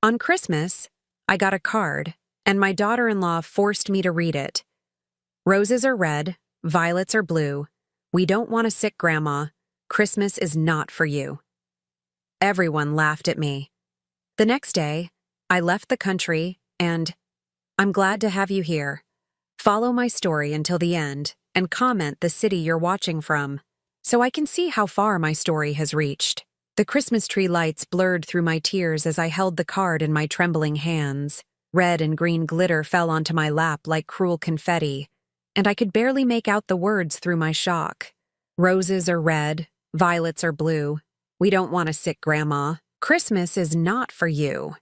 On Christmas, I got a card, and my daughter-in-law forced me to read it. Roses are red, violets are blue. We don't want a sick grandma. Christmas is not for you. Everyone laughed at me. The next day, I left the country, and I'm glad to have you here. Follow my story until the end and comment the city you're watching from, so I can see how far my story has reached. The Christmas tree lights blurred through my tears as I held the card in my trembling hands. Red and green glitter fell onto my lap like cruel confetti, and I could barely make out the words through my shock. Roses are red, violets are blue. We don't want a sick grandma. Christmas is not for you.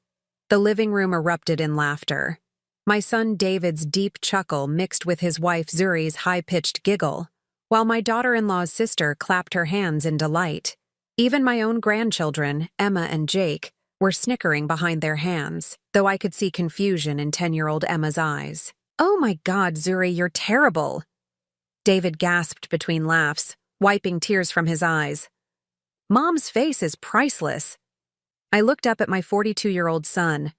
The living room erupted in laughter. My son David's deep chuckle mixed with his wife Zuri's high-pitched giggle, while my daughter-in-law's sister clapped her hands in delight. Even my own grandchildren, Emma and Jake, were snickering behind their hands, though I could see confusion in 10-year-old Emma's eyes. "Oh my God, Zuri, you're terrible!" David gasped between laughs, wiping tears from his eyes. "Mom's face is priceless." I looked up at my 42-year-old son,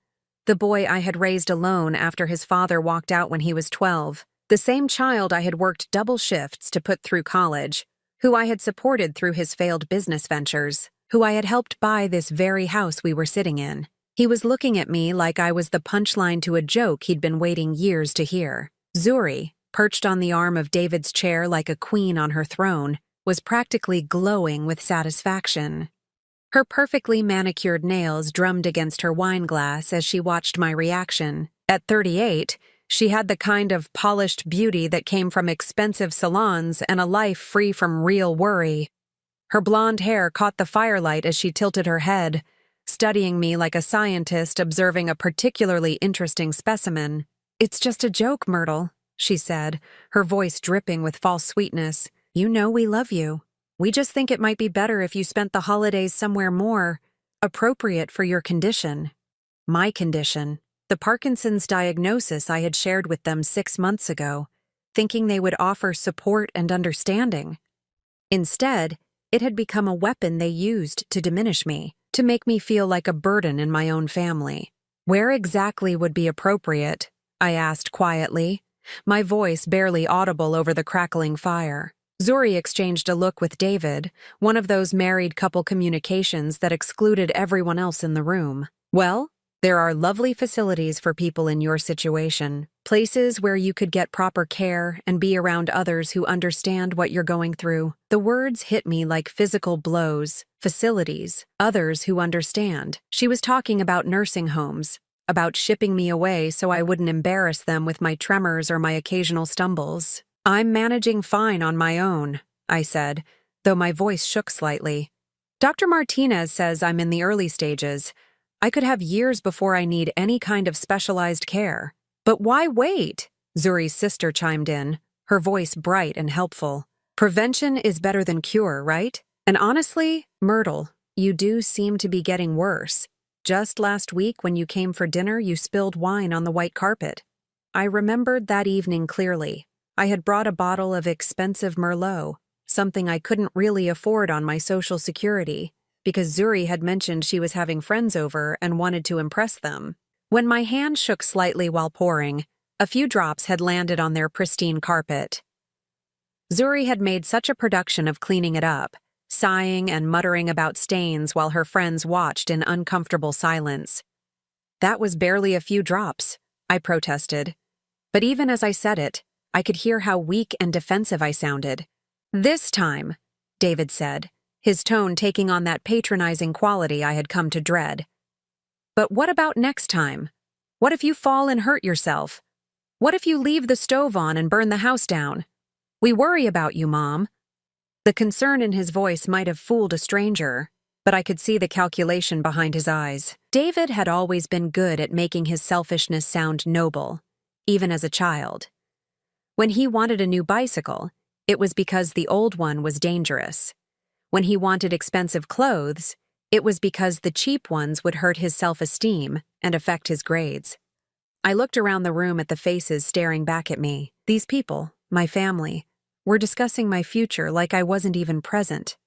the boy I had raised alone after his father walked out when he was 12, the same child I had worked double shifts to put through college, who I had supported through his failed business ventures, who I had helped buy this very house we were sitting in. He was looking at me like I was the punchline to a joke he'd been waiting years to hear. Zuri, perched on the arm of David's chair like a queen on her throne, was practically glowing with satisfaction. Her perfectly manicured nails drummed against her wine glass as she watched my reaction. At 38, she had the kind of polished beauty that came from expensive salons and a life free from real worry. Her blonde hair caught the firelight as she tilted her head, studying me like a scientist observing a particularly interesting specimen. "It's just a joke, Myrtle," she said, her voice dripping with false sweetness. "You know we love you. We just think it might be better if you spent the holidays somewhere more appropriate for your condition." My condition. The Parkinson's diagnosis I had shared with them 6 months ago, thinking they would offer support and understanding. Instead, it had become a weapon they used to diminish me, to make me feel like a burden in my own family. "Where exactly would be appropriate?" I asked quietly, my voice barely audible over the crackling fire. Zuri exchanged a look with David, one of those married couple communications that excluded everyone else in the room. "Well, there are lovely facilities for people in your situation, places where you could get proper care and be around others who understand what you're going through." The words hit me like physical blows. Facilities, others who understand. She was talking about nursing homes, about shipping me away so I wouldn't embarrass them with my tremors or my occasional stumbles. "I'm managing fine on my own," I said, though my voice shook slightly. "Dr. Martinez says I'm in the early stages. I could have years before I need any kind of specialized care." "But why wait?" Zuri's sister chimed in, her voice bright and helpful. "Prevention is better than cure, right? And honestly, Myrtle, you do seem to be getting worse. Just last week when you came for dinner, you spilled wine on the white carpet." I remembered that evening clearly. I had brought a bottle of expensive Merlot, something I couldn't really afford on my Social Security, because Zuri had mentioned she was having friends over and wanted to impress them. When my hand shook slightly while pouring, a few drops had landed on their pristine carpet. Zuri had made such a production of cleaning it up, sighing and muttering about stains while her friends watched in uncomfortable silence. "That was barely a few drops," I protested. But even as I said it, I could hear how weak and defensive I sounded. "This time," David said, his tone taking on that patronizing quality I had come to dread. "But what about next time? What if you fall and hurt yourself? What if you leave the stove on and burn the house down? We worry about you, Mom." The concern in his voice might have fooled a stranger, but I could see the calculation behind his eyes. David had always been good at making his selfishness sound noble, even as a child. When he wanted a new bicycle, it was because the old one was dangerous. When he wanted expensive clothes, it was because the cheap ones would hurt his self-esteem and affect his grades. I looked around the room at the faces staring back at me. These people, my family, were discussing my future like I wasn't even present.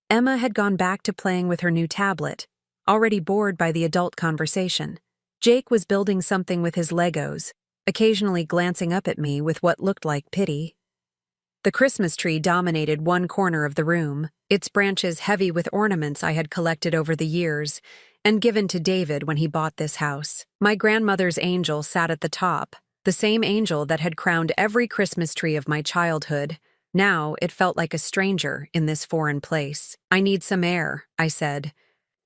Emma had gone back to playing with her new tablet, already bored by the adult conversation. Jake was building something with his Legos, occasionally glancing up at me with what looked like pity. The Christmas tree dominated one corner of the room, its branches heavy with ornaments I had collected over the years and given to David when he bought this house. My grandmother's angel sat at the top, the same angel that had crowned every Christmas tree of my childhood. Now it felt like a stranger in this foreign place. "I need some air," I said,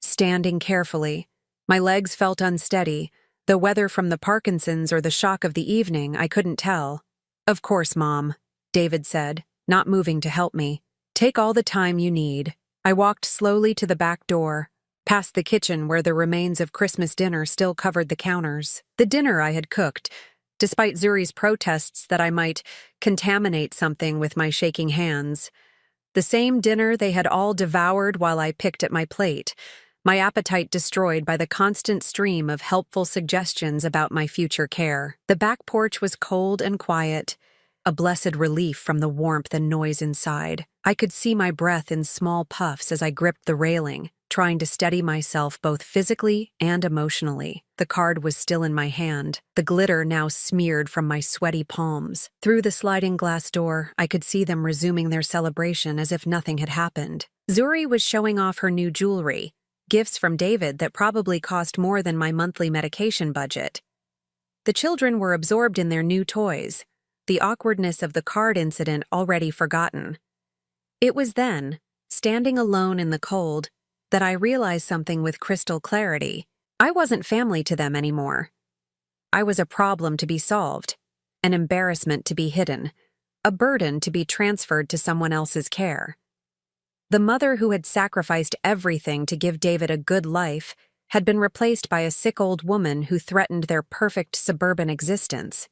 standing carefully. My legs felt unsteady, though whether from the Parkinson's or the shock of the evening, I couldn't tell. "Of course, Mom," David said, not moving to help me. "Take all the time you need." I walked slowly to the back door, past the kitchen where the remains of Christmas dinner still covered the counters. The dinner I had cooked, despite Zuri's protests that I might contaminate something with my shaking hands. The same dinner they had all devoured while I picked at my plate, my appetite destroyed by the constant stream of helpful suggestions about my future care. The back porch was cold and quiet, a blessed relief from the warmth and noise inside. I could see my breath in small puffs as I gripped the railing, trying to steady myself both physically and emotionally. The card was still in my hand, the glitter now smeared from my sweaty palms. Through the sliding glass door, I could see them resuming their celebration as if nothing had happened. Zuri was showing off her new jewelry, gifts from David that probably cost more than my monthly medication budget. The children were absorbed in their new toys, the awkwardness of the card incident already forgotten. It was then, standing alone in the cold, that I realized something with crystal clarity. I wasn't family to them anymore. I was a problem to be solved, an embarrassment to be hidden, a burden to be transferred to someone else's care. The mother who had sacrificed everything to give David a good life had been replaced by a sick old woman who threatened their perfect suburban existence.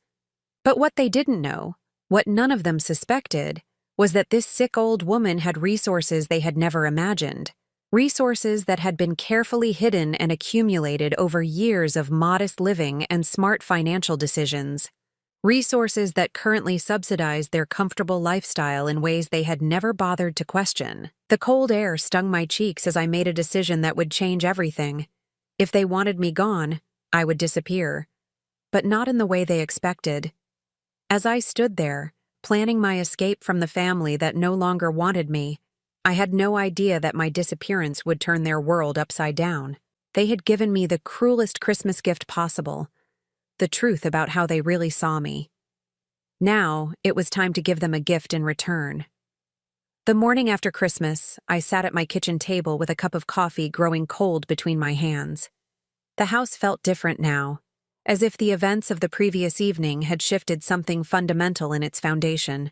But what they didn't know, what none of them suspected, was that this sick old woman had resources they had never imagined. Resources that had been carefully hidden and accumulated over years of modest living and smart financial decisions. Resources that currently subsidized their comfortable lifestyle in ways they had never bothered to question. The cold air stung my cheeks as I made a decision that would change everything. If they wanted me gone, I would disappear. But not in the way they expected. As I stood there, planning my escape from the family that no longer wanted me, I had no idea that my disappearance would turn their world upside down. They had given me the cruelest Christmas gift possible, the truth about how they really saw me. Now, it was time to give them a gift in return. The morning after Christmas, I sat at my kitchen table with a cup of coffee growing cold between my hands. The house felt different now, as if the events of the previous evening had shifted something fundamental in its foundation.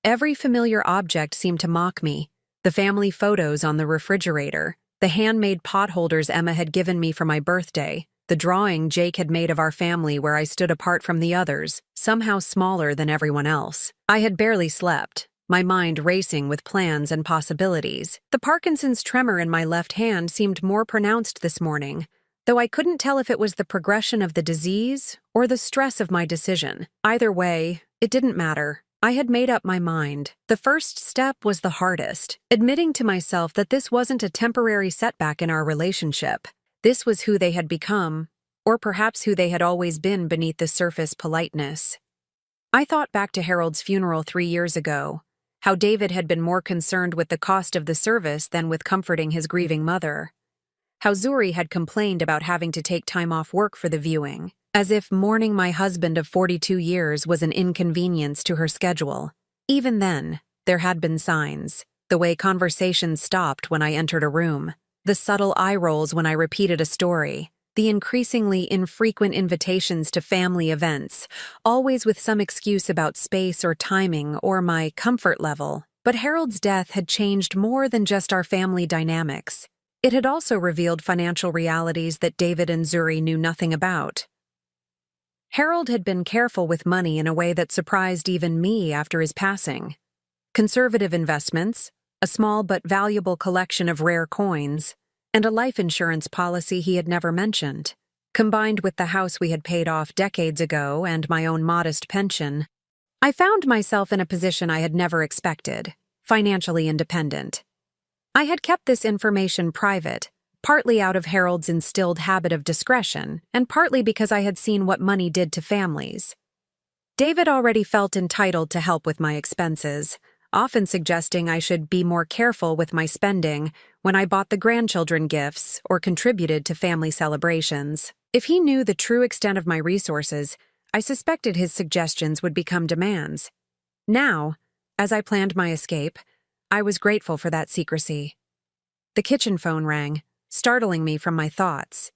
Every familiar object seemed to mock me. The family photos on the refrigerator, the handmade pot holders Emma had given me for my birthday, the drawing Jake had made of our family where I stood apart from the others, somehow smaller than everyone else. I had barely slept, my mind racing with plans and possibilities. The Parkinson's tremor in my left hand seemed more pronounced this morning, though I couldn't tell if it was the progression of the disease or the stress of my decision. Either way, it didn't matter. I had made up my mind. The first step was the hardest, admitting to myself that this wasn't a temporary setback in our relationship. This was who they had become, or perhaps who they had always been beneath the surface politeness. I thought back to Harold's funeral 3 years ago, how David had been more concerned with the cost of the service than with comforting his grieving mother. How Zuri had complained about having to take time off work for the viewing, as if mourning my husband of 42 years was an inconvenience to her schedule. Even then, there had been signs. The way conversations stopped when I entered a room, the subtle eye rolls when I repeated a story, the increasingly infrequent invitations to family events, always with some excuse about space or timing or my comfort level. But Harold's death had changed more than just our family dynamics. It had also revealed financial realities that David and Zuri knew nothing about. Harold had been careful with money in a way that surprised even me after his passing. Conservative investments, a small but valuable collection of rare coins, and a life insurance policy he had never mentioned. Combined with the house we had paid off decades ago and my own modest pension, I found myself in a position I had never expected, financially independent. I had kept this information private, partly out of Harold's instilled habit of discretion, and partly because I had seen what money did to families. David already felt entitled to help with my expenses, often suggesting I should be more careful with my spending when I bought the grandchildren gifts or contributed to family celebrations. If he knew the true extent of my resources, I suspected his suggestions would become demands. Now, as I planned my escape, I was grateful for that secrecy. The kitchen phone rang, startling me from my thoughts.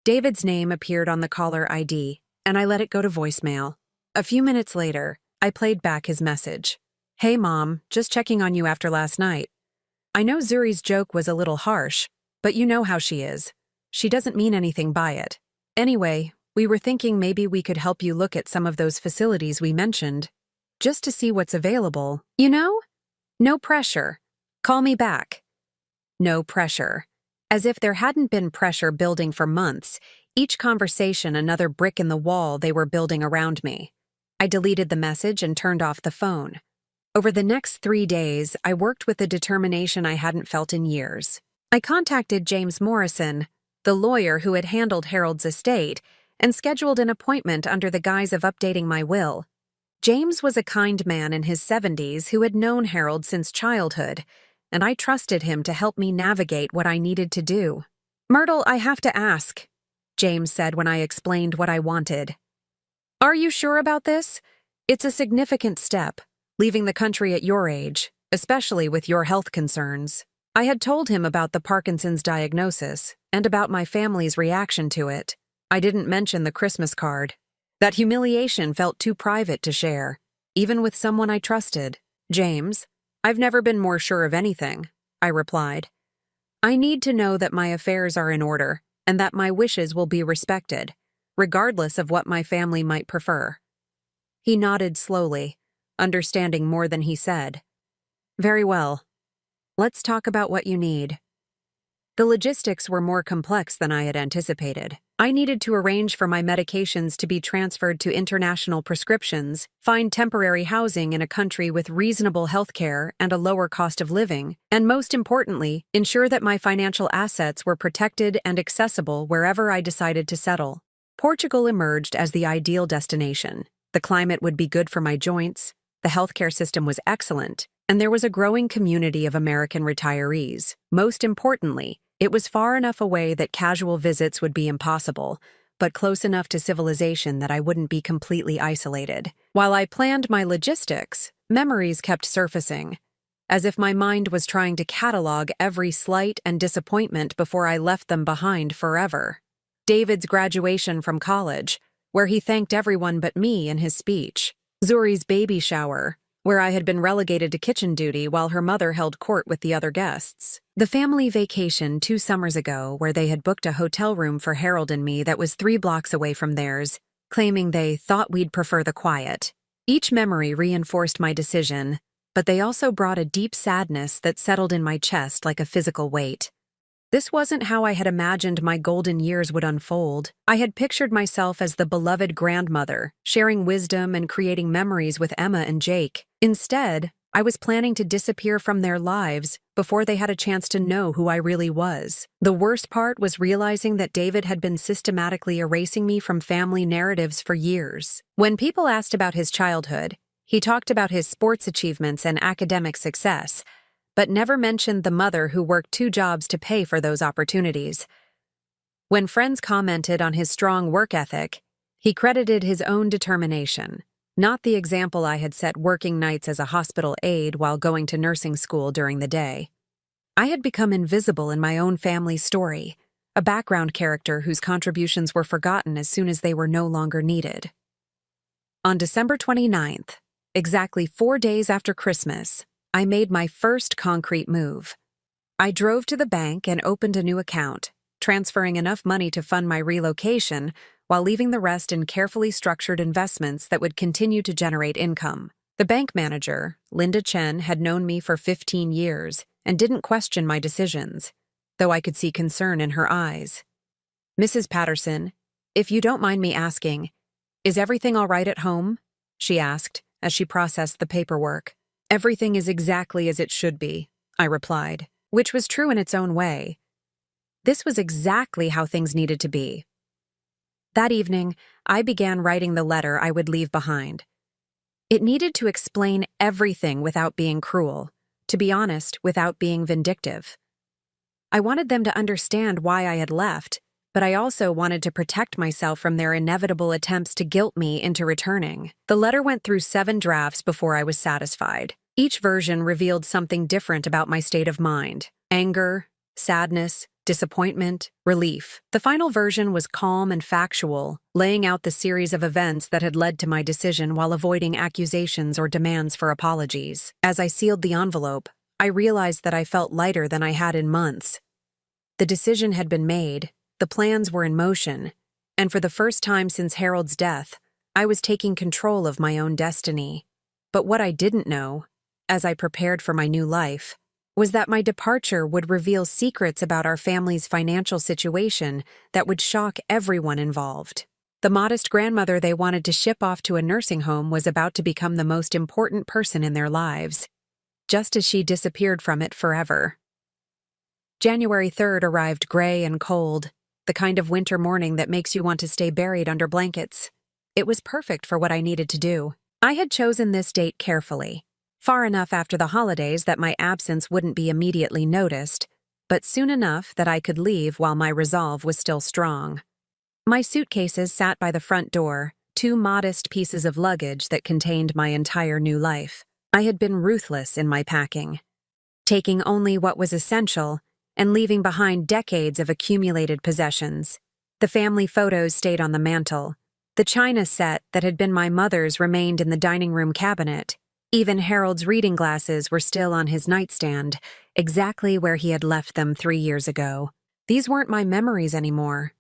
David's name appeared on the caller ID, and I let it go to voicemail. A few minutes later, I played back his message. "Hey, Mom, just checking on you after last night. I know Zuri's joke was a little harsh, but you know how she is. She doesn't mean anything by it. Anyway, we were thinking maybe we could help you look at some of those facilities we mentioned, just to see what's available. You know? No pressure. Call me back." No pressure. As if there hadn't been pressure building for months, each conversation another brick in the wall they were building around me. I deleted the message and turned off the phone. Over the next 3 days, I worked with a determination I hadn't felt in years. I contacted James Morrison, the lawyer who had handled Harold's estate, and scheduled an appointment under the guise of updating my will. James was a kind man in his 70s who had known Harold since childhood, and I trusted him to help me navigate what I needed to do. "Myrtle, I have to ask," James said when I explained what I wanted. "Are you sure about this? It's a significant step, leaving the country at your age, especially with your health concerns." I had told him about the Parkinson's diagnosis and about my family's reaction to it. I didn't mention the Christmas card. That humiliation felt too private to share, even with someone I trusted. "James, I've never been more sure of anything," I replied. "I need to know that my affairs are in order and that my wishes will be respected, regardless of what my family might prefer." He nodded slowly, understanding more than he said. "Very well. Let's talk about what you need." The logistics were more complex than I had anticipated. I needed to arrange for my medications to be transferred to international prescriptions, find temporary housing in a country with reasonable health care and a lower cost of living, and most importantly, ensure that my financial assets were protected and accessible wherever I decided to settle. Portugal emerged as the ideal destination. The climate would be good for my joints, the healthcare system was excellent, and there was a growing community of American retirees. Most importantly, it was far enough away that casual visits would be impossible, but close enough to civilization that I wouldn't be completely isolated. While I planned my logistics, memories kept surfacing, as if my mind was trying to catalog every slight and disappointment before I left them behind forever. David's graduation from college, where he thanked everyone but me in his speech. Zuri's baby shower, where I had been relegated to kitchen duty while her mother held court with the other guests. The family vacation 2 summers ago, where they had booked a hotel room for Harold and me that was 3 blocks away from theirs, claiming they thought we'd prefer the quiet. Each memory reinforced my decision, but they also brought a deep sadness that settled in my chest like a physical weight. This wasn't how I had imagined my golden years would unfold. I had pictured myself as the beloved grandmother, sharing wisdom and creating memories with Emma and Jake. Instead, I was planning to disappear from their lives before they had a chance to know who I really was. The worst part was realizing that David had been systematically erasing me from family narratives for years. When people asked about his childhood, he talked about his sports achievements and academic success, but never mentioned the mother who worked 2 jobs to pay for those opportunities. When friends commented on his strong work ethic, he credited his own determination, not the example I had set working nights as a hospital aide while going to nursing school during the day. I had become invisible in my own family story, a background character whose contributions were forgotten as soon as they were no longer needed. On December 29th, exactly 4 days after Christmas, I made my first concrete move. I drove to the bank and opened a new account, transferring enough money to fund my relocation while leaving the rest in carefully structured investments that would continue to generate income. The bank manager, Linda Chen, had known me for 15 years and didn't question my decisions, though I could see concern in her eyes. "Mrs. Patterson, if you don't mind me asking, is everything all right at home?" she asked as she processed the paperwork. "Everything is exactly as it should be," I replied, which was true in its own way. This was exactly how things needed to be. That evening, I began writing the letter I would leave behind. It needed to explain everything without being cruel, to be honest, without being vindictive. I wanted them to understand why I had left, but I also wanted to protect myself from their inevitable attempts to guilt me into returning. The letter went through 7 drafts before I was satisfied. Each version revealed something different about my state of mind: anger, sadness, disappointment, relief. The final version was calm and factual, laying out the series of events that had led to my decision while avoiding accusations or demands for apologies. As I sealed the envelope, I realized that I felt lighter than I had in months. The decision had been made, the plans were in motion, and for the first time since Harold's death, I was taking control of my own destiny. But what I didn't know, as I prepared for my new life, was that my departure would reveal secrets about our family's financial situation that would shock everyone involved. The modest grandmother they wanted to ship off to a nursing home was about to become the most important person in their lives, just as she disappeared from it forever. January 3rd arrived gray and cold, the kind of winter morning that makes you want to stay buried under blankets. It was perfect for what I needed to do. I had chosen this date carefully, far enough after the holidays that my absence wouldn't be immediately noticed, but soon enough that I could leave while my resolve was still strong. My suitcases sat by the front door, 2 modest pieces of luggage that contained my entire new life. I had been ruthless in my packing, taking only what was essential and leaving behind decades of accumulated possessions. The family photos stayed on the mantel. The china set that had been my mother's remained in the dining room cabinet. Even Harold's reading glasses were still on his nightstand, exactly where he had left them 3 years ago. These weren't my memories anymore.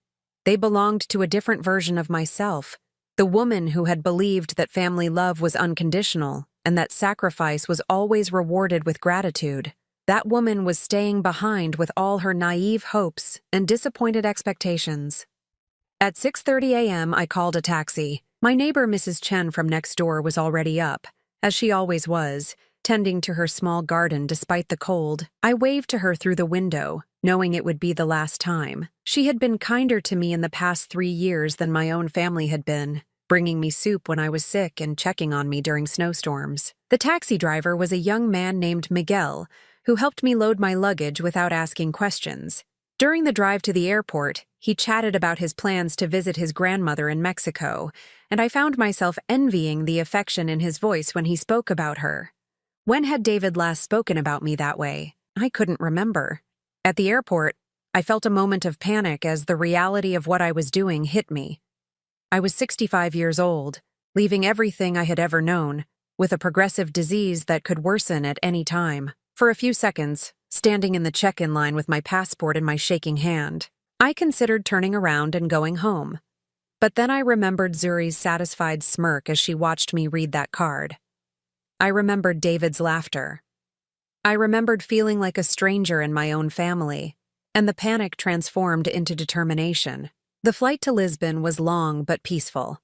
They belonged to a different version of myself, the woman who had believed that family love was unconditional and that sacrifice was always rewarded with gratitude. That woman was staying behind with all her naive hopes and disappointed expectations. At 6:30 a.m., I called a taxi. My neighbor, Mrs. Chen from next door, was already up, as she always was, tending to her small garden despite the cold. I waved to her through the window, knowing it would be the last time. She had been kinder to me in the past 3 years than my own family had been, bringing me soup when I was sick and checking on me during snowstorms. The taxi driver was a young man named Miguel, who helped me load my luggage without asking questions. During the drive to the airport, he chatted about his plans to visit his grandmother in Mexico, and I found myself envying the affection in his voice when he spoke about her. When had David last spoken about me that way? I couldn't remember. At the airport, I felt a moment of panic as the reality of what I was doing hit me. I was 65 years old, leaving everything I had ever known, with a progressive disease that could worsen at any time. For a few seconds, standing in the check-in line with my passport in my shaking hand, I considered turning around and going home. But then I remembered Zuri's satisfied smirk as she watched me read that card. I remembered David's laughter. I remembered feeling like a stranger in my own family, and the panic transformed into determination. The flight to Lisbon was long but peaceful.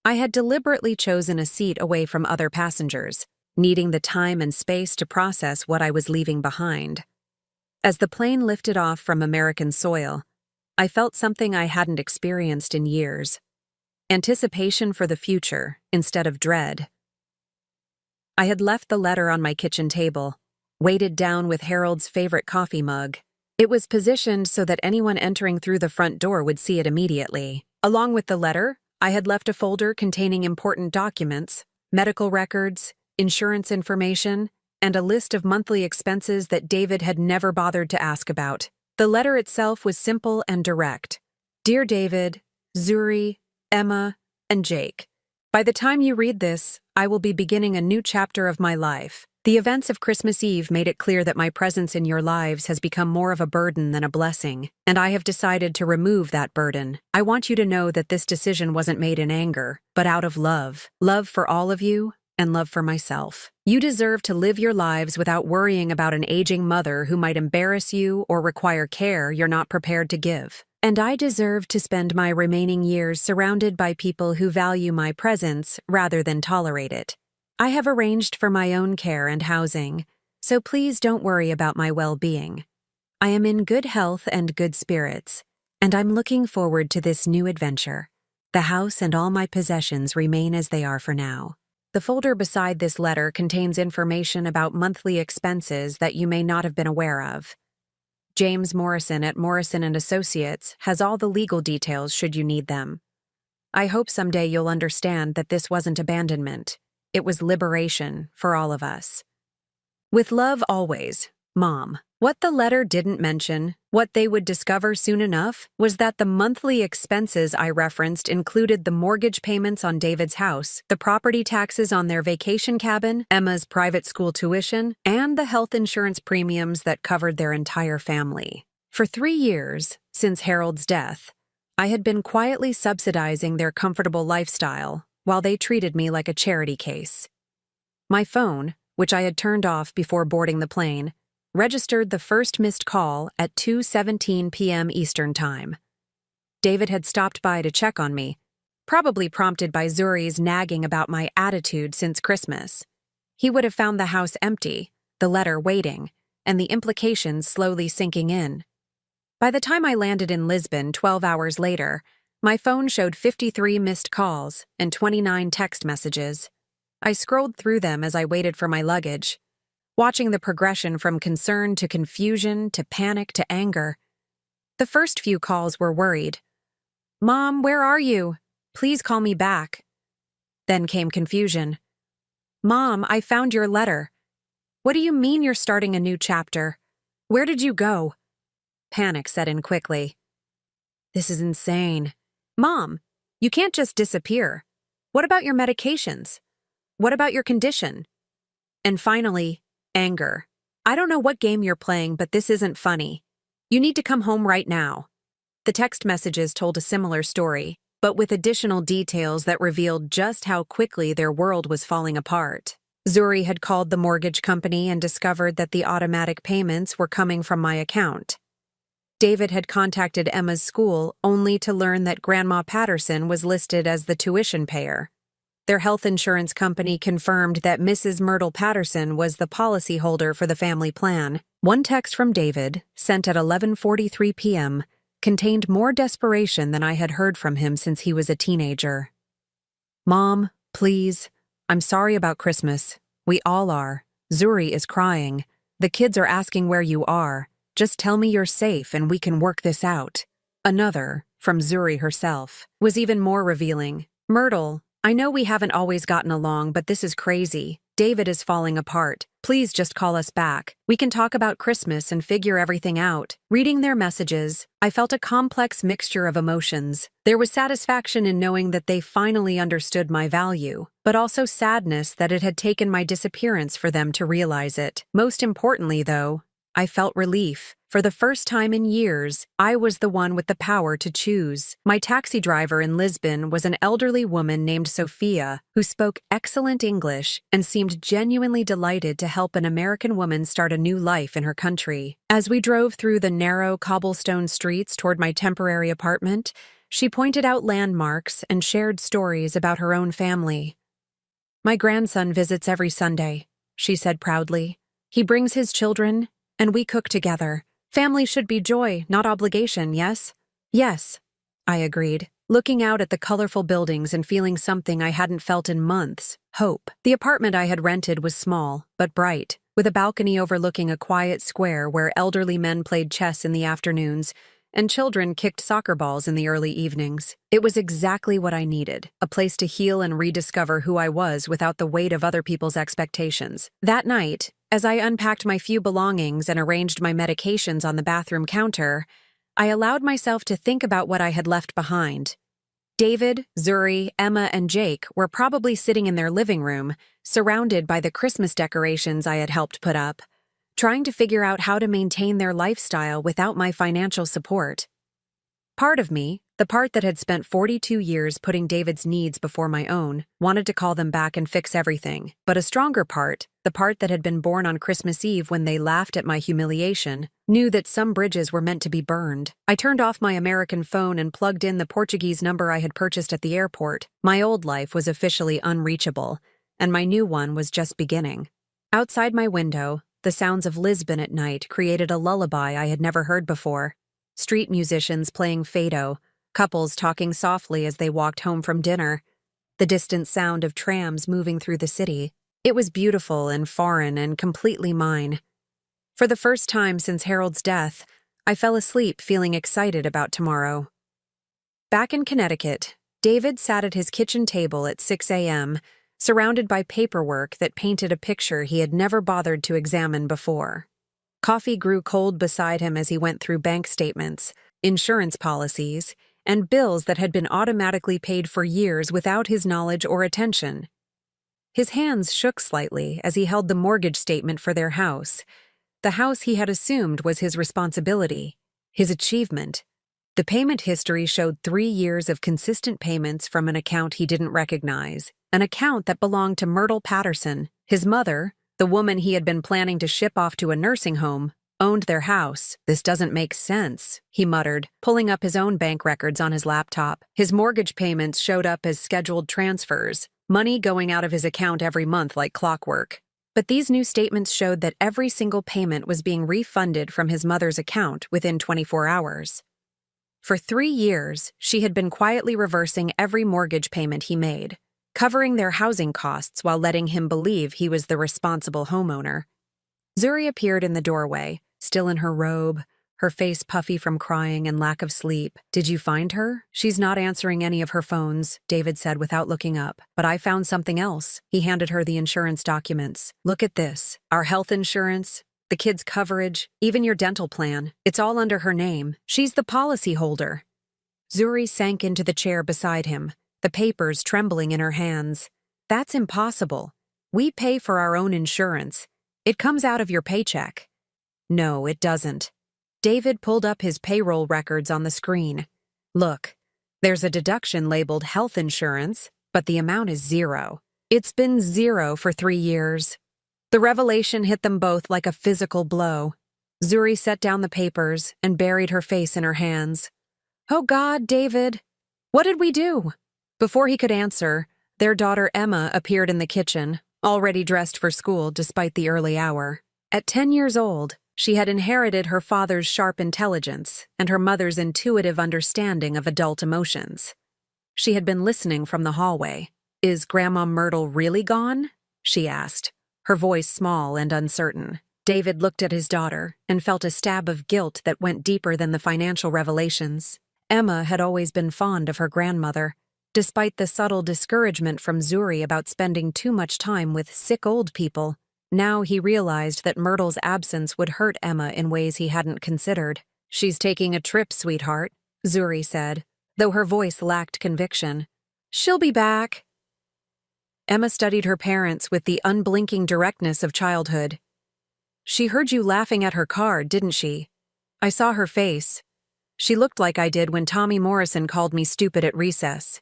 I had deliberately chosen a seat away from other passengers, needing the time and space to process what I was leaving behind. As the plane lifted off from American soil, I felt something I hadn't experienced in years: anticipation for the future instead of dread. I had left the letter on my kitchen table, weighted down with Harold's favorite coffee mug. It was positioned so that anyone entering through the front door would see it immediately. Along with the letter, I had left a folder containing important documents, medical records, insurance information, and a list of monthly expenses that David had never bothered to ask about. The letter itself was simple and direct. Dear David, Zuri, Emma, and Jake, by the time you read this, I will be beginning a new chapter of my life. The events of Christmas Eve made it clear that my presence in your lives has become more of a burden than a blessing, and I have decided to remove that burden. I want you to know that this decision wasn't made in anger, but out of love. Love for all of you, and love for myself. You deserve to live your lives without worrying about an aging mother who might embarrass you or require care you're not prepared to give. And I deserve to spend my remaining years surrounded by people who value my presence rather than tolerate it. I have arranged for my own care and housing, so please don't worry about my well-being. I am in good health and good spirits, and I'm looking forward to this new adventure. The house and all my possessions remain as they are for now. The folder beside this letter contains information about monthly expenses that you may not have been aware of. James Morrison at Morrison & Associates has all the legal details should you need them. I hope someday you'll understand that this wasn't abandonment. It was liberation for all of us. With love always, Mom. What the letter didn't mention, what they would discover soon enough, was that the monthly expenses I referenced included the mortgage payments on David's house, the property taxes on their vacation cabin, Emma's private school tuition, and the health insurance premiums that covered their entire family. For 3 years, since Harold's death, I had been quietly subsidizing their comfortable lifestyle while they treated me like a charity case. My phone, which I had turned off before boarding the plane, registered the first missed call at 2:17 p.m. Eastern Time. David had stopped by to check on me, probably prompted by Zuri's nagging about my attitude since Christmas. He would have found the house empty, the letter waiting, and the implications slowly sinking in. By the time I landed in Lisbon 12 hours later, my phone showed 53 missed calls and 29 text messages. I scrolled through them as I waited for my luggage, watching the progression from concern to confusion to panic to anger. The first few calls were worried. "Mom, where are you? Please call me back." Then came confusion. "Mom, I found your letter. What do you mean you're starting a new chapter? Where did you go?" Panic set in quickly. "This is insane. Mom, you can't just disappear. What about your medications? What about your condition?" And finally, anger. "I don't know what game you're playing, but this isn't funny. You need to come home right now." The text messages told a similar story, but with additional details that revealed just how quickly their world was falling apart. Zuri had called the mortgage company and discovered that the automatic payments were coming from my account. David had contacted Emma's school only to learn that Grandma Patterson was listed as the tuition payer. Their health insurance company confirmed that Mrs. Myrtle Patterson was the policyholder for the family plan. One text from David, sent at 11:43 p.m., contained more desperation than I had heard from him since he was a teenager. "Mom, please. I'm sorry about Christmas. We all are. Zuri is crying. The kids are asking where you are. Just tell me you're safe and we can work this out." Another, from Zuri herself, was even more revealing. "Myrtle, I know we haven't always gotten along, but this is crazy. David is falling apart. Please just call us back. We can talk about Christmas and figure everything out." Reading their messages, I felt a complex mixture of emotions. There was satisfaction in knowing that they finally understood my value, but also sadness that it had taken my disappearance for them to realize it. Most importantly, though, I felt relief. For the first time in years, I was the one with the power to choose. My taxi driver in Lisbon was an elderly woman named Sophia, who spoke excellent English and seemed genuinely delighted to help an American woman start a new life in her country. As we drove through the narrow cobblestone streets toward my temporary apartment, she pointed out landmarks and shared stories about her own family. "My grandson visits every Sunday," she said proudly. "He brings his children, and we cook together. Family should be joy, not obligation, yes?" "Yes," I agreed, looking out at the colorful buildings and feeling something I hadn't felt in months: hope. The apartment I had rented was small, but bright, with a balcony overlooking a quiet square where elderly men played chess in the afternoons and children kicked soccer balls in the early evenings. It was exactly what I needed, a place to heal and rediscover who I was without the weight of other people's expectations. That night, as I unpacked my few belongings and arranged my medications on the bathroom counter, I allowed myself to think about what I had left behind. David, Zuri, Emma, and Jake were probably sitting in their living room, surrounded by the Christmas decorations I had helped put up, trying to figure out how to maintain their lifestyle without my financial support. Part of me, the part that had spent 42 years putting David's needs before my own, wanted to call them back and fix everything. But a stronger part, the part that had been born on Christmas Eve when they laughed at my humiliation, knew that some bridges were meant to be burned. I turned off my American phone and plugged in the Portuguese number I had purchased at the airport. My old life was officially unreachable, and my new one was just beginning. Outside my window, The sounds of Lisbon at night created a lullaby I had never heard before. Street musicians playing fado, couples talking softly as they walked home from dinner, the distant sound of trams moving through the city. It was beautiful and foreign and completely mine. For the first time since Harold's death, I fell asleep feeling excited about tomorrow. Back in Connecticut, David sat at his kitchen table at 6 a.m., surrounded by paperwork that painted a picture he had never bothered to examine before. Coffee grew cold beside him as he went through bank statements, insurance policies, and bills that had been automatically paid for years without his knowledge or attention. His hands shook slightly as he held the mortgage statement for their house, the house he had assumed was his responsibility, his achievement. The payment history showed 3 years of consistent payments from an account he didn't recognize, an account that belonged to Myrtle Patterson. His mother, the woman he had been planning to ship off to a nursing home, owned their house. "This doesn't make sense," he muttered, pulling up his own bank records on his laptop. His mortgage payments showed up as scheduled transfers, money going out of his account every month like clockwork. But these new statements showed that every single payment was being refunded from his mother's account within 24 hours. For 3 years, she had been quietly reversing every mortgage payment he made, covering their housing costs while letting him believe he was the responsible homeowner. Zuri appeared in the doorway, still in her robe, her face puffy from crying and lack of sleep. "Did you find her?" "She's not answering any of her phones," David said without looking up. "But I found something else." He handed her the insurance documents. "Look at this. Our health insurance, the kids' coverage, even your dental plan. It's all under her name. She's the policy holder." Zuri sank into the chair beside him, the papers trembling in her hands. "That's impossible. We pay for our own insurance. It comes out of your paycheck." "No, it doesn't." David pulled up his payroll records on the screen. "Look, there's a deduction labeled health insurance, but the amount is 0. It's been 0 for 3 years. The revelation hit them both like a physical blow. Zuri set down the papers and buried her face in her hands. "Oh God, David, what did we do?" Before he could answer, their daughter Emma appeared in the kitchen, already dressed for school despite the early hour. At 10 years old, she had inherited her father's sharp intelligence and her mother's intuitive understanding of adult emotions. She had been listening from the hallway. "Is Grandma Myrtle really gone?" she asked, her voice small and uncertain. David looked at his daughter and felt a stab of guilt that went deeper than the financial revelations. Emma had always been fond of her grandmother, despite the subtle discouragement from Zuri about spending too much time with sick old people. Now he realized that Myrtle's absence would hurt Emma in ways he hadn't considered. "She's taking a trip, sweetheart," Zuri said, though her voice lacked conviction. "She'll be back." Emma studied her parents with the unblinking directness of childhood. "She heard you laughing at her card, didn't she? I saw her face. She looked like I did when Tommy Morrison called me stupid at recess."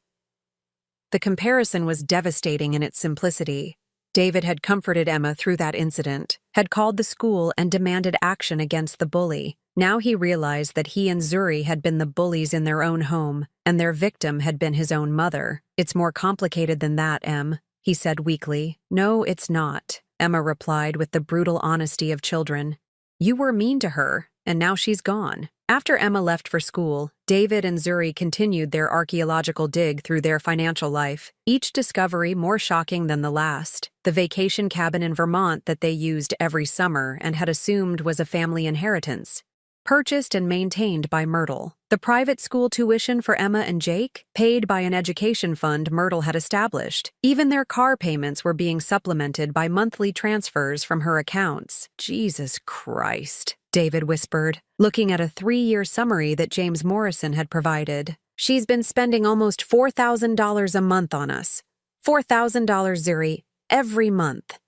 The comparison was devastating in its simplicity. David had comforted Emma through that incident, had called the school and demanded action against the bully. Now he realized that he and Zuri had been the bullies in their own home, and their victim had been his own mother. "It's more complicated than that, Em," he said weakly. "No, it's not," Emma replied with the brutal honesty of children. "You were mean to her, and now she's gone." After Emma left for school, David and Zuri continued their archaeological dig through their financial life, each discovery more shocking than the last. The vacation cabin in Vermont that they used every summer and had assumed was a family inheritance, purchased and maintained by Myrtle. The private school tuition for Emma and Jake, paid by an education fund Myrtle had established. Even their car payments were being supplemented by monthly transfers from her accounts. "Jesus Christ," David whispered, looking at a 3-year summary that James Morrison had provided. "She's been spending almost $4,000 a month on us. $4,000, Zuri, every month."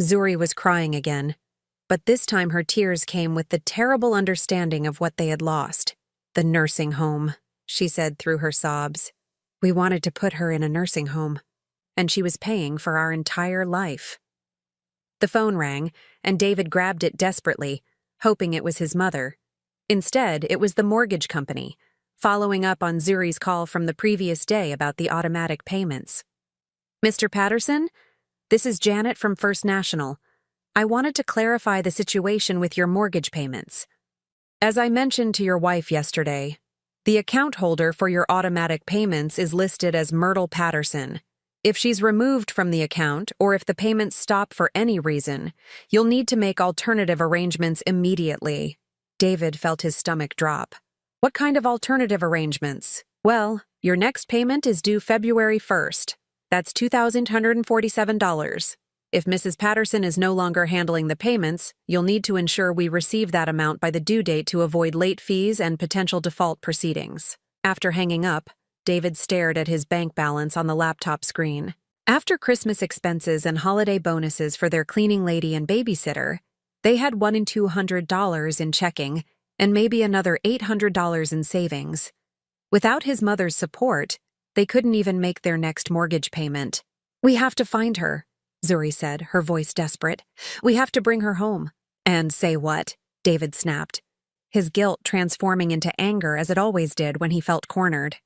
Zuri was crying again, but this time her tears came with the terrible understanding of what they had lost. "The nursing home," she said through her sobs. "We wanted to put her in a nursing home, and she was paying for our entire life." The phone rang, and David grabbed it desperately, hoping it was his mother. Instead, it was the mortgage company, following up on Zuri's call from the previous day about the automatic payments. "Mr. Patterson? This is Janet from First National. I wanted to clarify the situation with your mortgage payments. As I mentioned to your wife yesterday, the account holder for your automatic payments is listed as Myrtle Patterson. If she's removed from the account, or if the payments stop for any reason, you'll need to make alternative arrangements immediately. David felt his stomach drop. What kind of alternative arrangements? Well, your next payment is due February 1st. That's $2,147. If Mrs. Patterson is no longer handling the payments, you'll need to ensure we receive that amount by the due date to avoid late fees and potential default proceedings. After hanging up, David stared at his bank balance on the laptop screen. After Christmas expenses and holiday bonuses for their cleaning lady and babysitter, they had $1,200 in checking and maybe another $800 in savings. Without his mother's support, they couldn't even make their next mortgage payment. We have to find her, Zuri said, her voice desperate. We have to bring her home. And say what? David snapped, his guilt transforming into anger as it always did when he felt cornered.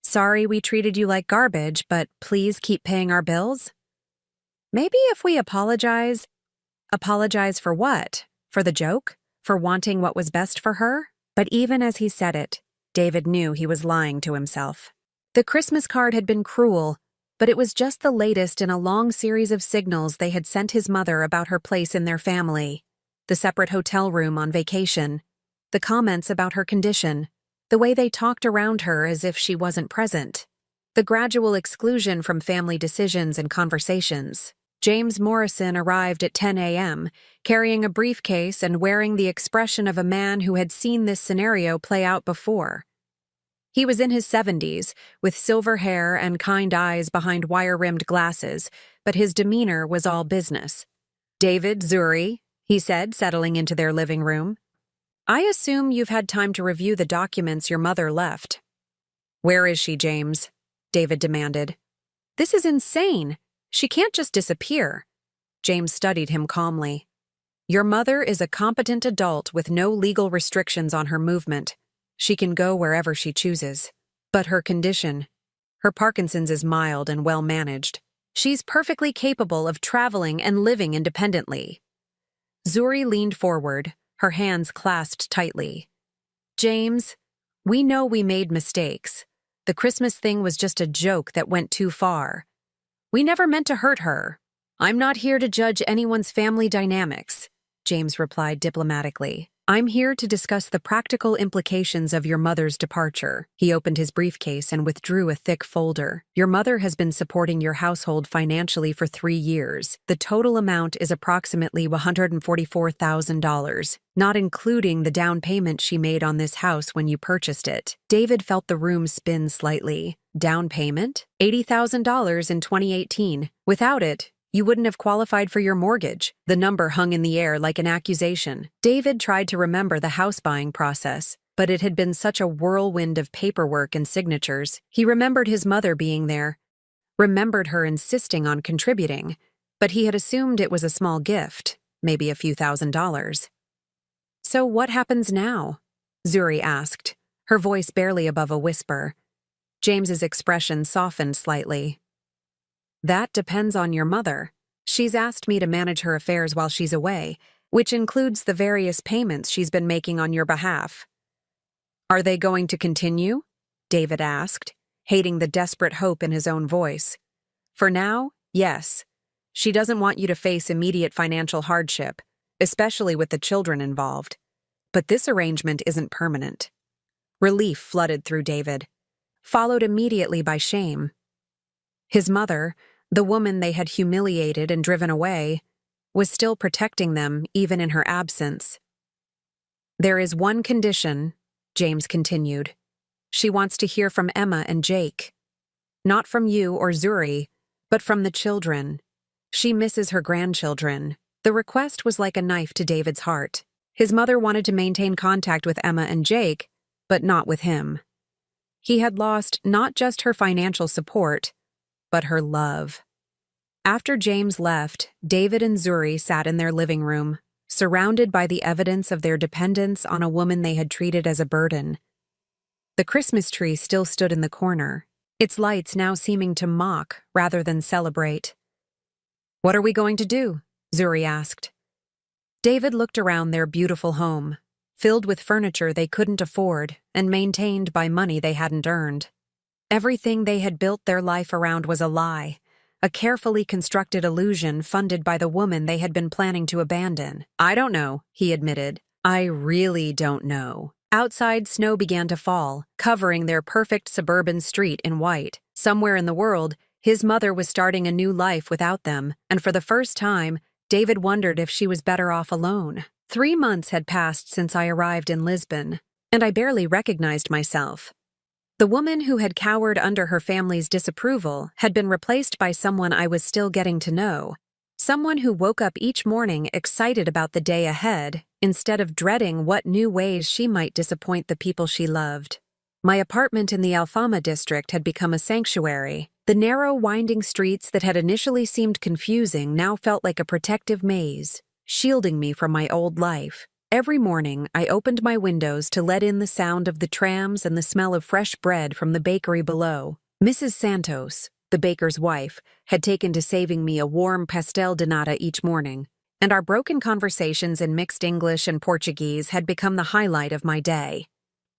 Sorry we treated you like garbage, but please keep paying our bills? Maybe if we apologize. Apologize for what? For the joke? For wanting what was best for her? But even as he said it, David knew he was lying to himself. The Christmas card had been cruel, but it was just the latest in a long series of signals they had sent his mother about her place in their family. The separate hotel room on vacation, the comments about her condition, the way they talked around her as if she wasn't present, the gradual exclusion from family decisions and conversations. James Morrison arrived at 10 a.m., carrying a briefcase and wearing the expression of a man who had seen this scenario play out before. He was in his 70s, with silver hair and kind eyes behind wire-rimmed glasses, but his demeanor was all business. David, Zuri, he said, settling into their living room. I assume you've had time to review the documents your mother left. Where is she, James? David demanded. This is insane. She can't just disappear. James studied him calmly. Your mother is a competent adult with no legal restrictions on her movement. She can go wherever she chooses. But her condition, her Parkinson's is mild and well managed. She's perfectly capable of traveling and living independently. Zuri leaned forward, her hands clasped tightly. James, we know we made mistakes. The Christmas thing was just a joke that went too far. We never meant to hurt her. I'm not here to judge anyone's family dynamics, James replied diplomatically. I'm here to discuss the practical implications of your mother's departure. He opened his briefcase and withdrew a thick folder. Your mother has been supporting your household financially for 3 years. The total amount is approximately $144,000, not including the down payment she made on this house when you purchased it. David felt the room spin slightly. Down payment? $80,000 in 2018. Without it, you wouldn't have qualified for your mortgage. The number hung in the air like an accusation. David tried to remember the house buying process, but it had been such a whirlwind of paperwork and signatures. He remembered his mother being there, remembered her insisting on contributing, but he had assumed it was a small gift, maybe a few $1,000s. So what happens now? Zuri asked, her voice barely above a whisper. James's expression softened slightly. That depends on your mother. She's asked me to manage her affairs while she's away, which includes the various payments she's been making on your behalf. Are they going to continue? David asked, hating the desperate hope in his own voice. For now, yes. She doesn't want you to face immediate financial hardship, especially with the children involved. But this arrangement isn't permanent. Relief flooded through David, followed immediately by shame. His mother, the woman they had humiliated and driven away, was still protecting them even in her absence. There is one condition, James continued. She wants to hear from Emma and Jake. Not from you or Zuri, but from the children. She misses her grandchildren. The request was like a knife to David's heart. His mother wanted to maintain contact with Emma and Jake, but not with him. He had lost not just her financial support, but her love. After James left, David and Zuri sat in their living room, surrounded by the evidence of their dependence on a woman they had treated as a burden. The Christmas tree still stood in the corner, its lights now seeming to mock rather than celebrate. What are we going to do? Zuri asked. David looked around their beautiful home, filled with furniture they couldn't afford and maintained by money they hadn't earned. Everything they had built their life around was a lie, a carefully constructed illusion funded by the woman they had been planning to abandon. I don't know, he admitted. I really don't know. Outside, snow began to fall, covering their perfect suburban street in white. Somewhere in the world, his mother was starting a new life without them, and for the first time, David wondered if she was better off alone. 3 months had passed since I arrived in Lisbon, and I barely recognized myself. The woman who had cowered under her family's disapproval had been replaced by someone I was still getting to know, someone who woke up each morning excited about the day ahead instead of dreading what new ways she might disappoint the people she loved. My apartment in the Alfama district had become a sanctuary. The narrow, winding streets that had initially seemed confusing now felt like a protective maze, shielding me from my old life. Every morning, I opened my windows to let in the sound of the trams and the smell of fresh bread from the bakery below. Mrs. Santos, the baker's wife, had taken to saving me a warm pastel de nata each morning, and our broken conversations in mixed English and Portuguese had become the highlight of my day.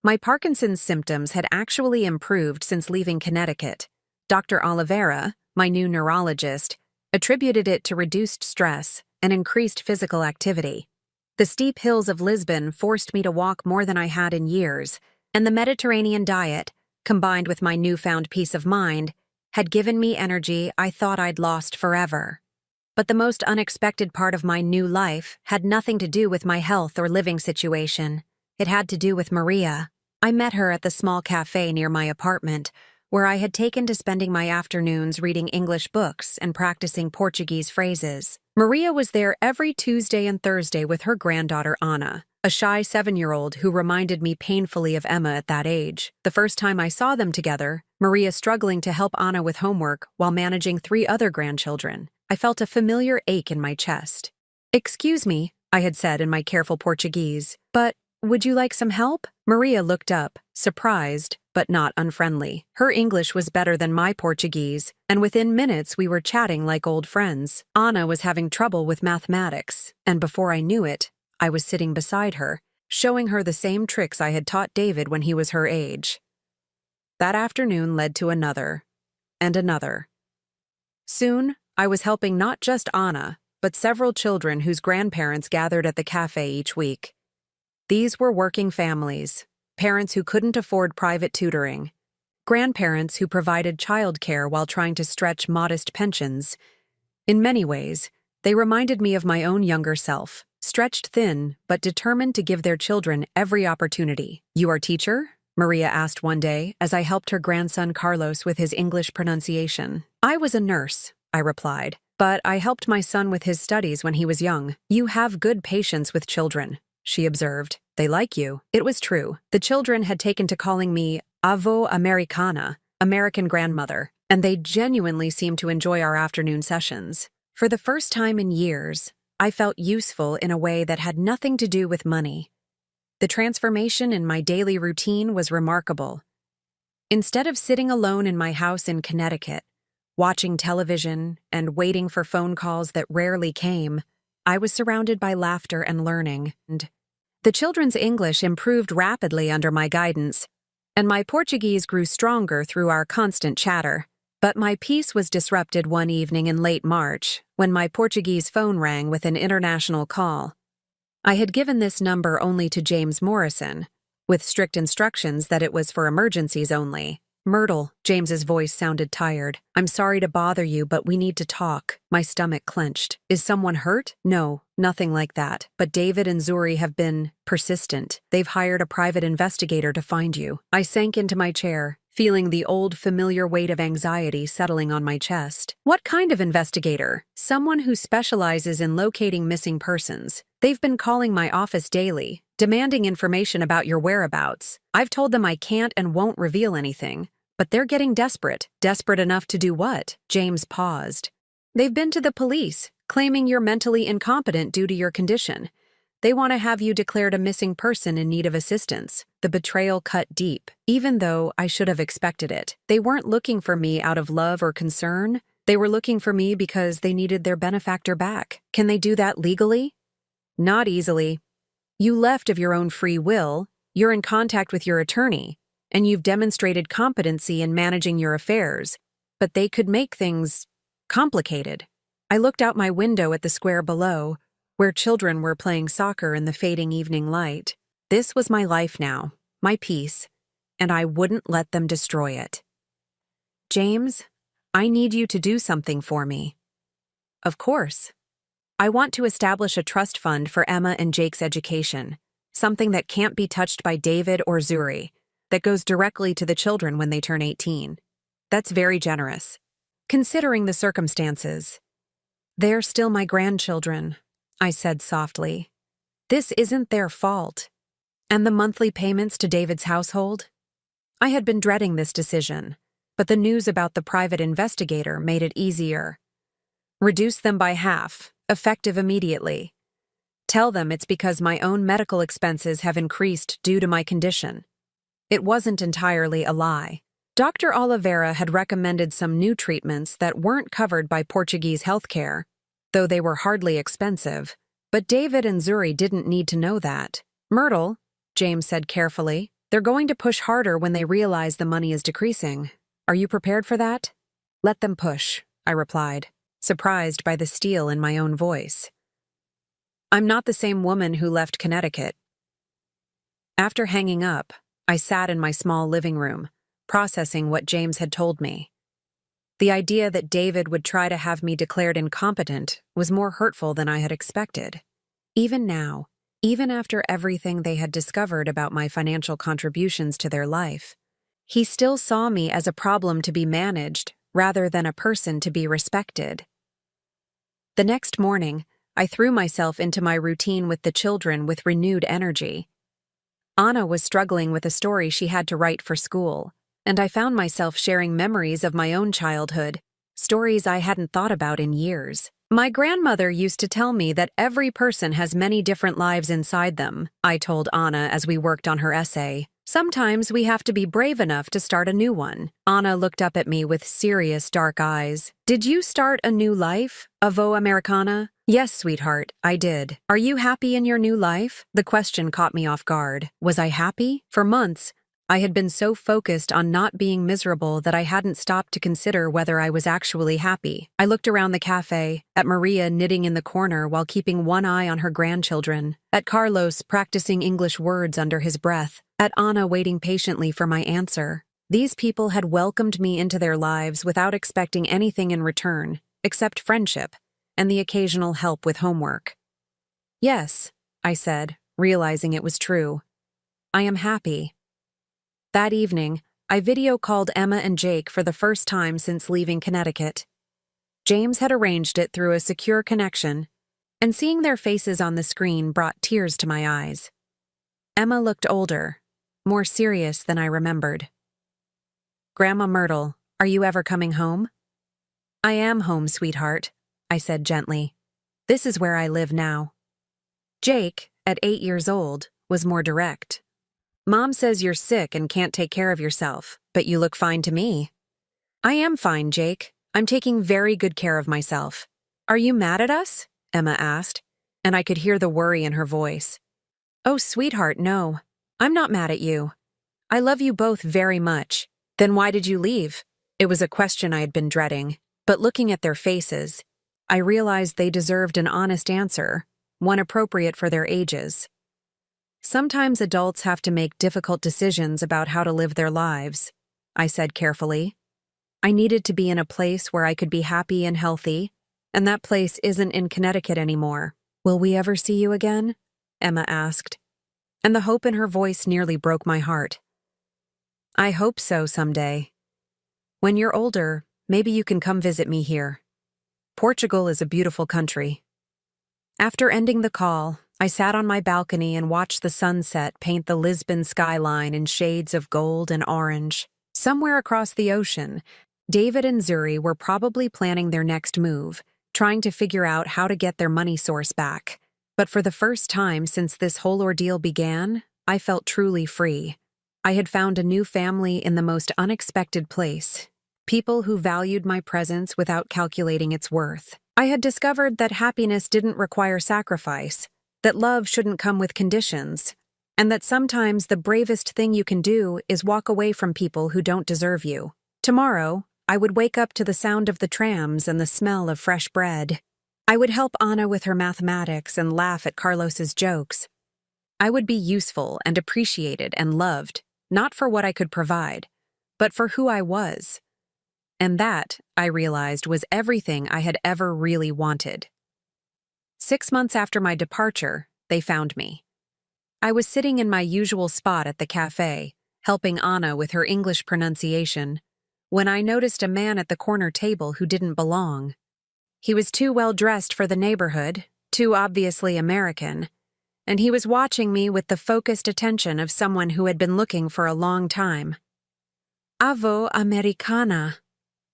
My Parkinson's symptoms had actually improved since leaving Connecticut. Dr. Oliveira, my new neurologist, attributed it to reduced stress and increased physical activity. The steep hills of Lisbon forced me to walk more than I had in years, and the Mediterranean diet, combined with my newfound peace of mind, had given me energy I thought I'd lost forever. But the most unexpected part of my new life had nothing to do with my health or living situation. It had to do with Maria. I met her at the small cafe near my apartment, where I had taken to spending my afternoons reading English books and practicing Portuguese phrases. Maria was there every Tuesday and Thursday with her granddaughter Anna, a shy 7-year-old who reminded me painfully of Emma at that age. The first time I saw them together, Maria struggling to help Anna with homework while managing 3 other grandchildren, I felt a familiar ache in my chest. "Excuse me," I had said in my careful Portuguese, "but would you like some help?" Maria looked up, surprised, but not unfriendly. Her English was better than my Portuguese, and within minutes we were chatting like old friends. Anna was having trouble with mathematics, and before I knew it, I was sitting beside her, showing her the same tricks I had taught David when he was her age. That afternoon led to another, and another. Soon, I was helping not just Anna, but several children whose grandparents gathered at the cafe each week. These were working families, parents who couldn't afford private tutoring, grandparents who provided childcare while trying to stretch modest pensions. In many ways, they reminded me of my own younger self, stretched thin but determined to give their children every opportunity. "You are teacher?" Maria asked one day as I helped her grandson Carlos with his English pronunciation. "I was a nurse," I replied, "but I helped my son with his studies when he was young." "You have good patience with children," she observed. "They like you." It was true. The children had taken to calling me Avó Americana, American grandmother, and they genuinely seemed to enjoy our afternoon sessions. For the first time in years, I felt useful in a way that had nothing to do with money. The transformation in my daily routine was remarkable. Instead of sitting alone in my house in Connecticut, watching television and waiting for phone calls that rarely came, I was surrounded by laughter and learning. The children's English improved rapidly under my guidance, and my Portuguese grew stronger through our constant chatter. But my peace was disrupted one evening in late March when my Portuguese phone rang with an international call. I had given this number only to James Morrison, with strict instructions that it was for emergencies only. "Myrtle," James's voice sounded tired. "I'm sorry to bother you, but we need to talk." My stomach clenched. "Is someone hurt?" "No, nothing like that. But David and Zuri have been persistent. They've hired a private investigator to find you." I sank into my chair, feeling the old familiar weight of anxiety settling on my chest. "What kind of investigator?" "Someone who specializes in locating missing persons. They've been calling my office daily, demanding information about your whereabouts. I've told them I can't and won't reveal anything, but they're getting desperate." "Desperate enough to do what?" James paused. "They've been to the police, claiming you're mentally incompetent due to your condition. They want to have you declared a missing person in need of assistance." The betrayal cut deep, even though I should have expected it. They weren't looking for me out of love or concern. They were looking for me because they needed their benefactor back. Can they do that legally? Not easily. You left of your own free will, you're in contact with your attorney, and you've demonstrated competency in managing your affairs, but they could make things complicated. I looked out my window at the square below, where children were playing soccer in the fading evening light. This was my life now, my peace, and I wouldn't let them destroy it. James, I need you to do something for me. Of course. I want to establish a trust fund for Emma and Jake's education, something that can't be touched by David or Zuri, that goes directly to the children when they turn 18. That's very generous. Considering the circumstances. They're still my grandchildren, I said softly. This isn't their fault. And the monthly payments to David's household? I had been dreading this decision, but the news about the private investigator made it easier. Reduce them by half, effective immediately. Tell them it's because my own medical expenses have increased due to my condition. It wasn't entirely a lie. Dr. Oliveira had recommended some new treatments that weren't covered by Portuguese healthcare, though they were hardly expensive. But David and Zuri didn't need to know that. Myrtle, James said carefully, they're going to push harder when they realize the money is decreasing. Are you prepared for that? Let them push, I replied, surprised by the steel in my own voice. I'm not the same woman who left Connecticut. After hanging up, I sat in my small living room, processing what James had told me. The idea that David would try to have me declared incompetent was more hurtful than I had expected. Even now, even after everything they had discovered about my financial contributions to their life, he still saw me as a problem to be managed rather than a person to be respected. The next morning, I threw myself into my routine with the children with renewed energy. Anna was struggling with a story she had to write for school, and I found myself sharing memories of my own childhood, stories I hadn't thought about in years. My grandmother used to tell me that every person has many different lives inside them, I told Anna as we worked on her essay. Sometimes we have to be brave enough to start a new one. Anna looked up at me with serious dark eyes. Did you start a new life, Avo Americana? Yes, sweetheart, I did. Are you happy in your new life? The question caught me off guard. Was I happy? For months, I had been so focused on not being miserable that I hadn't stopped to consider whether I was actually happy. I looked around the cafe, at Maria knitting in the corner while keeping one eye on her grandchildren, at Carlos practicing English words under his breath, at Anna waiting patiently for my answer. These people had welcomed me into their lives without expecting anything in return, except friendship and the occasional help with homework. Yes, I said, realizing it was true. I am happy. That evening, I video called Emma and Jake for the first time since leaving Connecticut. James had arranged it through a secure connection, and seeing their faces on the screen brought tears to my eyes. Emma looked older, more serious than I remembered. Grandma Myrtle, are you ever coming home? I am home, sweetheart, I said gently. This is where I live now. Jake, at 8 years old, was more direct. Mom says you're sick and can't take care of yourself, but you look fine to me. I am fine, Jake. I'm taking very good care of myself. Are you mad at us? Emma asked, and I could hear the worry in her voice. Oh, sweetheart, no. I'm not mad at you. I love you both very much. Then why did you leave? It was a question I had been dreading, but looking at their faces, I realized they deserved an honest answer, one appropriate for their ages. Sometimes adults have to make difficult decisions about how to live their lives, I said carefully. I needed to be in a place where I could be happy and healthy, and that place isn't in Connecticut anymore. Will we ever see you again? Emma asked, and the hope in her voice nearly broke my heart. I hope so someday. When you're older, maybe you can come visit me here. Portugal is a beautiful country. After ending the call, I sat on my balcony and watched the sunset paint the Lisbon skyline in shades of gold and orange. Somewhere across the ocean, David and Zuri were probably planning their next move, trying to figure out how to get their money source back. But for the first time since this whole ordeal began, I felt truly free. I had found a new family in the most unexpected place. people who valued my presence without calculating its worth. I had discovered that happiness didn't require sacrifice, that love shouldn't come with conditions, and that sometimes the bravest thing you can do is walk away from people who don't deserve you. Tomorrow, I would wake up to the sound of the trams and the smell of fresh bread. I would help Anna with her mathematics and laugh at Carlos's jokes. I would be useful and appreciated and loved, not for what I could provide, but for who I was. And that, I realized, was everything I had ever really wanted. 6 months after my departure, they found me. I was sitting in my usual spot at the cafe, helping Anna with her English pronunciation, when I noticed a man at the corner table who didn't belong. He was too well dressed for the neighborhood, too obviously American, and he was watching me with the focused attention of someone who had been looking for a long time. "Avo Americana,"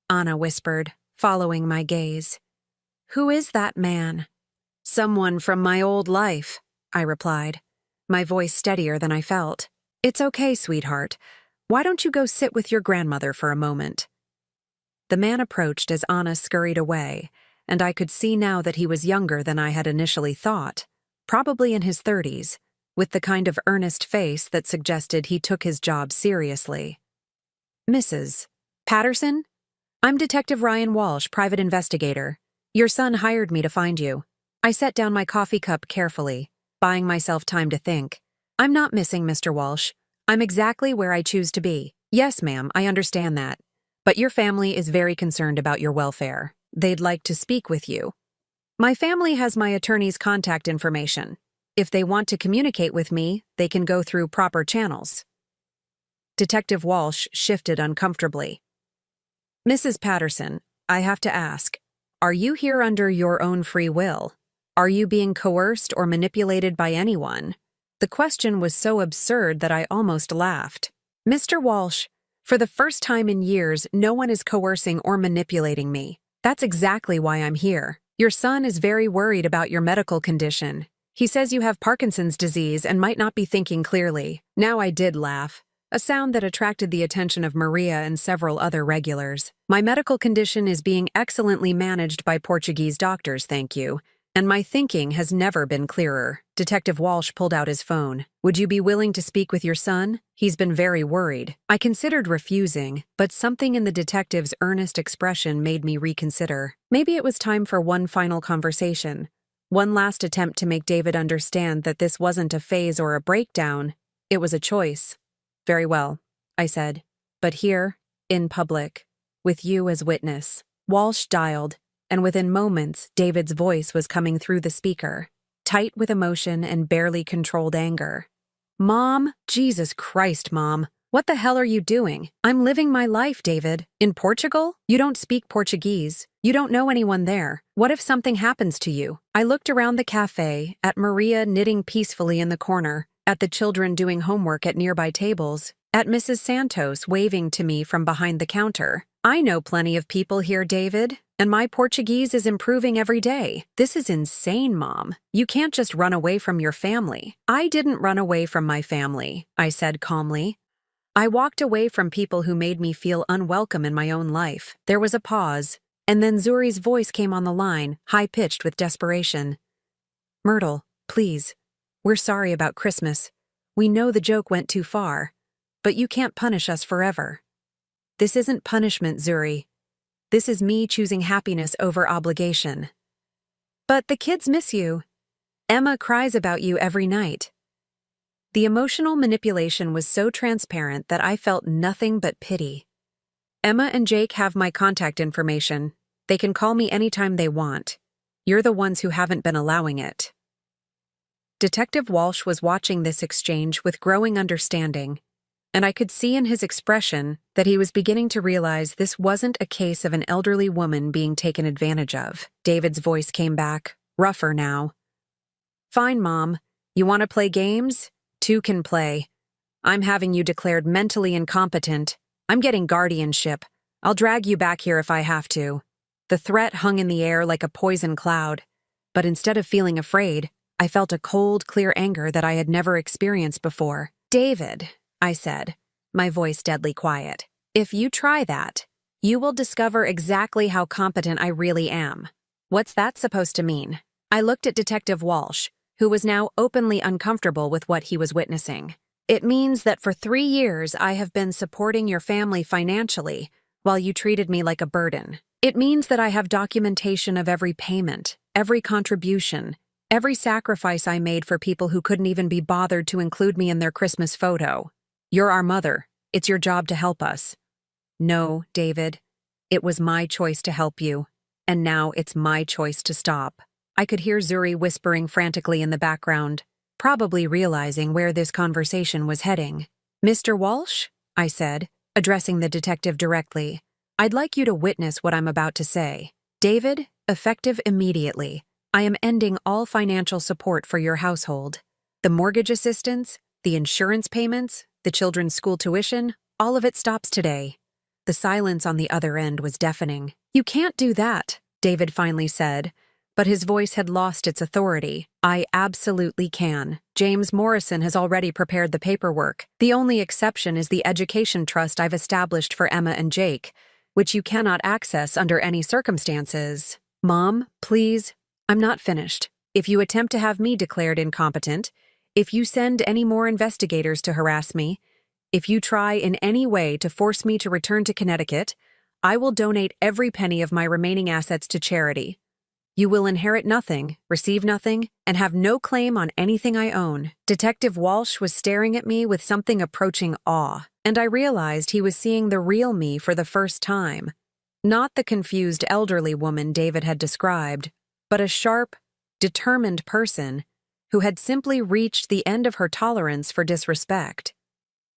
Anna whispered, following my gaze. "Who is that man?" "Someone from my old life," I replied, my voice steadier than I felt. "It's okay, sweetheart. Why don't you go sit with your grandmother for a moment?" The man approached as Anna scurried away, and I could see now that he was younger than I had initially thought, probably in his 30s, with the kind of earnest face that suggested he took his job seriously. "Mrs. Patterson? I'm Detective Ryan Walsh, private investigator. Your son hired me to find you." I set down my coffee cup carefully, buying myself time to think. "I'm not missing, Mr. Walsh. I'm exactly where I choose to be." "Yes, ma'am, I understand that. But your family is very concerned about your welfare. They'd like to speak with you." "My family has my attorney's contact information. If they want to communicate with me, they can go through proper channels." Detective Walsh shifted uncomfortably. "Mrs. Patterson, I have to ask, are you here under your own free will? Are you being coerced or manipulated by anyone?" The question was so absurd that I almost laughed. "Mr. Walsh, for the first time in years, no one is coercing or manipulating me. That's exactly why I'm here. Your son is very worried about your medical condition. He says you have Parkinson's disease and might not be thinking clearly." Now I did laugh, a sound that attracted the attention of Maria and several other regulars. "My medical condition is being excellently managed by Portuguese doctors, thank you. And my thinking has never been clearer." Detective Walsh pulled out his phone. "Would you be willing to speak with your son? He's been very worried." I considered refusing, but something in the detective's earnest expression made me reconsider. Maybe it was time for one final conversation. One last attempt to make David understand that this wasn't a phase or a breakdown. It was a choice. "Very well," I said. "But here, in public, with you as witness." Walsh dialed, and within moments, David's voice was coming through the speaker, tight with emotion and barely controlled anger. "Mom, Jesus Christ, Mom. What the hell are you doing? I'm living my life, David. In Portugal? You don't speak Portuguese. You don't know anyone there. What if something happens to you?" I looked around the cafe, at Maria knitting peacefully in the corner, at the children doing homework at nearby tables, at Mrs. Santos waving to me from behind the counter. "I know plenty of people here, David, and my Portuguese is improving every day. This is insane, Mom. You can't just run away from your family." "I didn't run away from my family," I said calmly. "I walked away from people who made me feel unwelcome in my own life." There was a pause, and then Zuri's voice came on the line, high-pitched with desperation. "Myrtle, please. We're sorry about Christmas. We know the joke went too far, but you can't punish us forever." "This isn't punishment, Zuri. This is me choosing happiness over obligation." "But the kids miss you. Emma cries about you every night." The emotional manipulation was so transparent that I felt nothing but pity. "Emma and Jake have my contact information. They can call me anytime they want. You're the ones who haven't been allowing it." Detective Walsh was watching this exchange with growing understanding, and I could see in his expression that he was beginning to realize this wasn't a case of an elderly woman being taken advantage of. David's voice came back, rougher now. "Fine, Mom. You want to play games? Two can play. I'm having you declared mentally incompetent. I'm getting guardianship. I'll drag you back here if I have to." The threat hung in the air like a poison cloud, but instead of feeling afraid, I felt a cold, clear anger that I had never experienced before. "David," I said, my voice deadly quiet, "if you try that, You will discover exactly how competent I really am. What's that supposed to mean? I looked at Detective Walsh, who was now openly uncomfortable with what he was witnessing. It means that for 3 years I have been supporting your family financially while you treated me like a burden. It means that I have documentation of every payment, every contribution, every sacrifice I made for people who couldn't even be bothered to include me in their Christmas photo. You're our mother. It's your job to help us. No, David. It was my choice to help you, and now it's my choice to stop. I could hear Zuri whispering frantically in the background, probably realizing where this conversation was heading. Mr. Walsh, I said, addressing the detective directly, I'd like you to witness what I'm about to say. David, effective immediately, I am ending all financial support for your household. The mortgage assistance, the insurance payments, the children's school tuition, all of it stops today. The silence on the other end was deafening. You can't do that, David finally said, but his voice had lost its authority. I absolutely can. James Morrison has already prepared the paperwork. The only exception is the education trust I've established for Emma and Jake, which you cannot access under any circumstances. Mom, please, I'm not finished. If you attempt to have me declared incompetent, if you send any more investigators to harass me, if you try in any way to force me to return to Connecticut, I will donate every penny of my remaining assets to charity. You will inherit nothing, receive nothing, and have no claim on anything I own. Detective Walsh was staring at me with something approaching awe, and I realized he was seeing the real me for the first time. Not the confused elderly woman David had described, but a sharp, determined person who had simply reached the end of her tolerance for disrespect.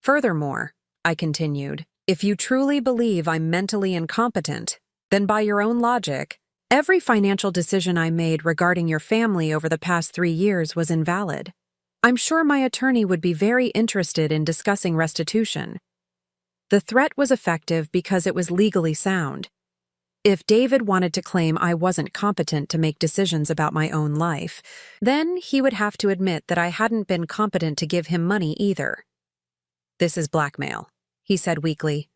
Furthermore, I continued, if you truly believe I'm mentally incompetent, then by your own logic, every financial decision I made regarding your family over the past 3 years was invalid. I'm sure my attorney would be very interested in discussing restitution. The threat was effective because it was legally sound. If David wanted to claim I wasn't competent to make decisions about my own life, then he would have to admit that I hadn't been competent to give him money either. This is blackmail, he said weakly.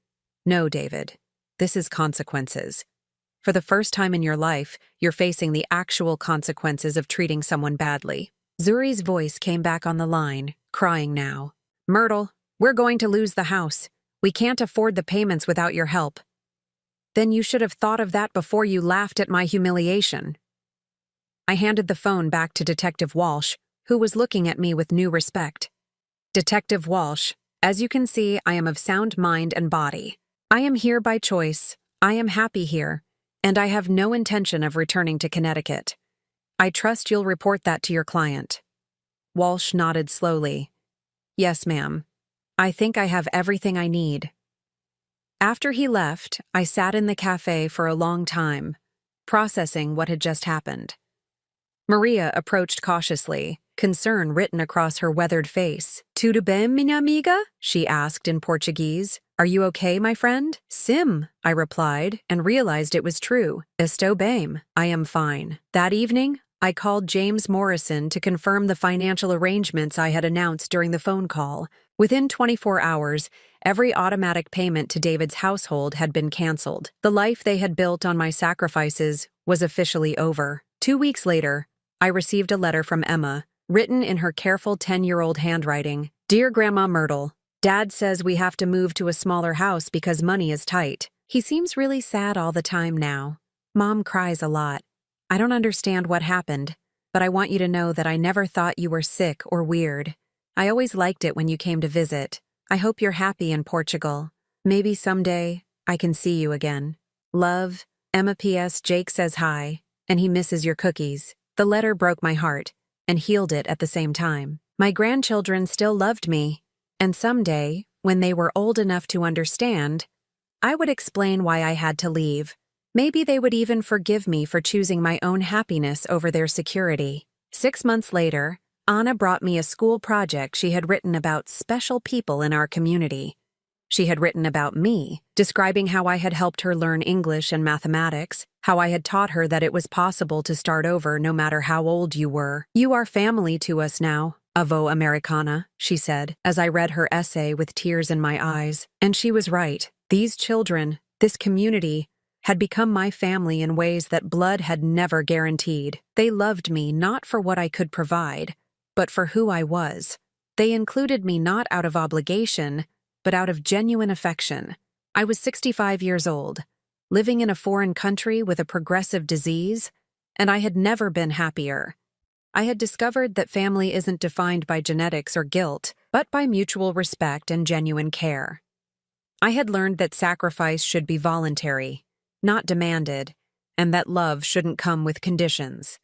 No, David. This is consequences. For the first time in your life, you're facing the actual consequences of treating someone badly. Zuri's voice came back on the line, crying now. Myrtle, we're going to lose the house. We can't afford the payments without your help. Then you should have thought of that before you laughed at my humiliation. I handed the phone back to Detective Walsh, who was looking at me with new respect. Detective Walsh, as you can see, I am of sound mind and body. I am here by choice. I am happy here. And I have no intention of returning to Connecticut. I trust you'll report that to your client. Walsh nodded slowly. Yes, ma'am. I think I have everything I need. After he left, I sat in the cafe for a long time, processing what had just happened. Maria approached cautiously, concern written across her weathered face. Tudo bem, minha amiga? She asked in Portuguese. Are you okay, my friend? Sim, I replied, and realized it was true. Estou bem. I am fine. That evening, I called James Morrison to confirm the financial arrangements I had announced during the phone call. Within 24 hours, every automatic payment to David's household had been canceled. The life they had built on my sacrifices was officially over. 2 weeks later, I received a letter from Emma, written in her careful 10-year-old handwriting. Dear Grandma Myrtle, Dad says we have to move to a smaller house because money is tight. He seems really sad all the time now. Mom cries a lot. I don't understand what happened, but I want you to know that I never thought you were sick or weird. I always liked it when you came to visit. I hope you're happy in Portugal. Maybe someday I can see you again. Love, Emma. P.S. Jake says hi, and he misses your cookies. The letter broke my heart and healed it at the same time. My grandchildren still loved me. And someday, when they were old enough to understand, I would explain why I had to leave. Maybe they would even forgive me for choosing my own happiness over their security. 6 months later, Anna brought me a school project she had written about special people in our community. She had written about me, describing how I had helped her learn English and mathematics, how I had taught her that it was possible to start over no matter how old you were. You are family to us now. Avo Americana, she said, as I read her essay with tears in my eyes. And she was right. These children, This community had become my family in ways that blood had never guaranteed. They loved me not for what I could provide, but for who I was. They included me not out of obligation, but out of genuine affection. I was 65 years old, living in a foreign country with a progressive disease, and I had never been happier. I had discovered that family isn't defined by genetics or guilt, but by mutual respect and genuine care. I had learned that sacrifice should be voluntary, not demanded, and that love shouldn't come with conditions.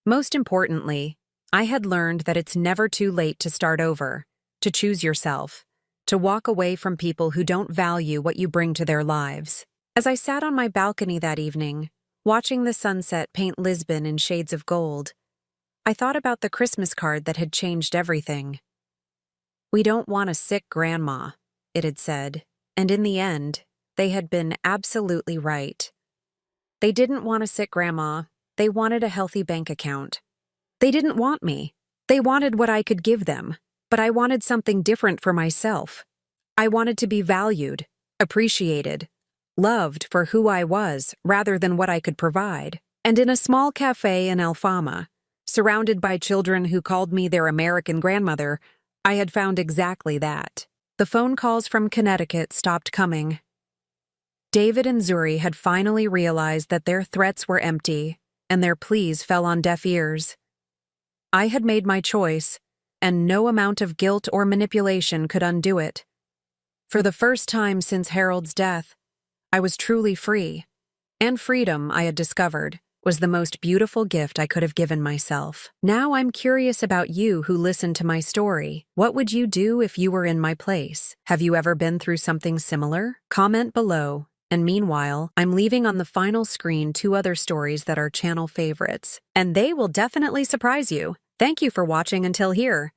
Most importantly, I had learned that it's never too late to start over, to choose yourself, to walk away from people who don't value what you bring to their lives. As I sat on my balcony that evening, watching the sunset paint Lisbon in shades of gold, I thought about the Christmas card that had changed everything. "We don't want a sick grandma," it had said, and in the end, they had been absolutely right. They didn't want a sick grandma, they wanted a healthy bank account. They didn't want me, they wanted what I could give them, but I wanted something different for myself. I wanted to be valued, appreciated, loved for who I was rather than what I could provide. And in a small cafe in Alfama, surrounded by children who called me their American grandmother, I had found exactly that. The phone calls from Connecticut stopped coming. David and Zuri had finally realized that their threats were empty, and their pleas fell on deaf ears. I had made my choice, and no amount of guilt or manipulation could undo it. For the first time since Harold's death, I was truly free. And freedom, I had discovered, was the most beautiful gift I could have given myself. Now I'm curious about you who listened to my story. What would you do if you were in my place? Have you ever been through something similar? Comment below. And meanwhile, I'm leaving on the final screen 2 other stories that are channel favorites. And they will definitely surprise you. Thank you for watching until here.